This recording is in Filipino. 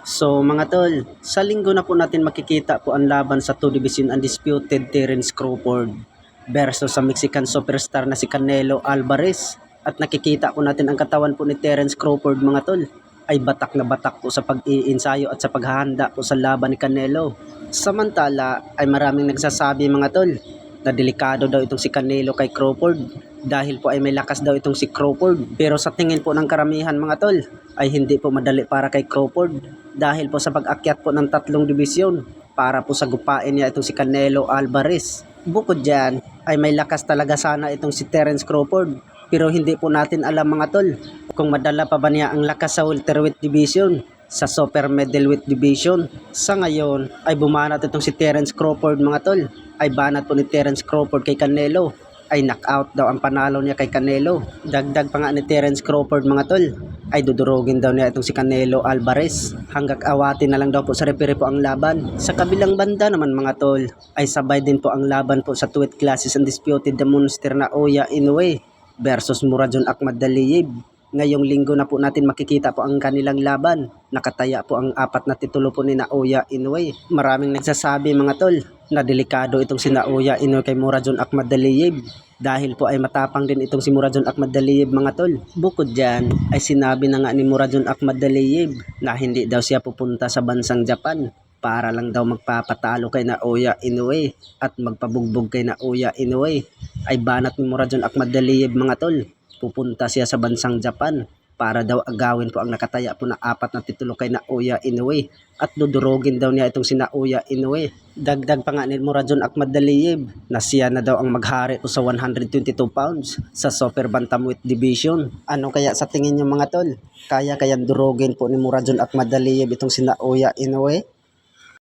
So mga tol, sa linggo na po natin makikita po ang laban sa 2 Division Undisputed Terence Crawford versus sa Mexican superstar na si Canelo Alvarez. At nakikita po natin ang katawan po ni Terence Crawford mga tol ay batak na batak po sa pag-iinsayo at sa paghahanda po sa laban ni Canelo. Samantala ay maraming nagsasabi mga tol na delikado daw itong si Canelo kay Crawford dahil po ay may lakas daw itong si Crawford. Pero sa tingin po ng karamihan mga tol ay hindi po madali para kay Crawford dahil po sa pag-akyat po ng 3 dibisyon para po sagupain niya itong si Canelo Alvarez. Bukod dyan ay may lakas talaga sana itong si Terence Crawford pero hindi po natin alam mga tol kung madala pa ba niya ang lakas sa welterweight division sa super middleweight division. Sa ngayon ay bumanat itong si Terence Crawford mga tol. Ay banat po ni Terence Crawford kay Canelo. Ay knockout daw ang panalo niya kay Canelo. Dagdag pa nga ni Terence Crawford mga tol. Ay dudurugin daw niya itong si Canelo Alvarez. Hanggang awatin na lang daw po sa referee po ang laban. Sa kabilang banda naman mga tol ay sabay din po ang laban po sa 2 weight classes undisputed the monster na Oya Inoue versus Muradjon Akhmadaliev. Ngayong linggo na po natin makikita po ang kanilang laban. Nakataya po ang 4 na titulo po ni Naoya Inoue. Maraming nagsasabi mga tol na delikado itong si Naoya Inoue kay Muradjon Akhmadaliev dahil po ay matapang din itong si Muradjon Akhmadaliev mga tol. Bukod dyan ay sinabi na nga ni Muradjon Akhmadaliev na hindi daw siya pupunta sa bansang Japan para lang daw magpapatalo kay Naoya Inoue at magpabugbog kay Naoya Inoue. Ay banat ni Muradjon Akhmadaliev mga tol, pupunta siya sa bansang Japan para daw agawin po ang nakataya po na 4 na titulo kay Naoya Inoue at dudurugin daw niya itong si Naoya Inoue. Dagdag pa nga ni Muradjon Akhmadaliev na siya na daw ang maghari po sa 122 pounds sa super bantamweight division. Ano kaya sa tingin niyo mga tol? Kayang durugin po ni Muradjon Akhmadaliev itong si Naoya Inoue?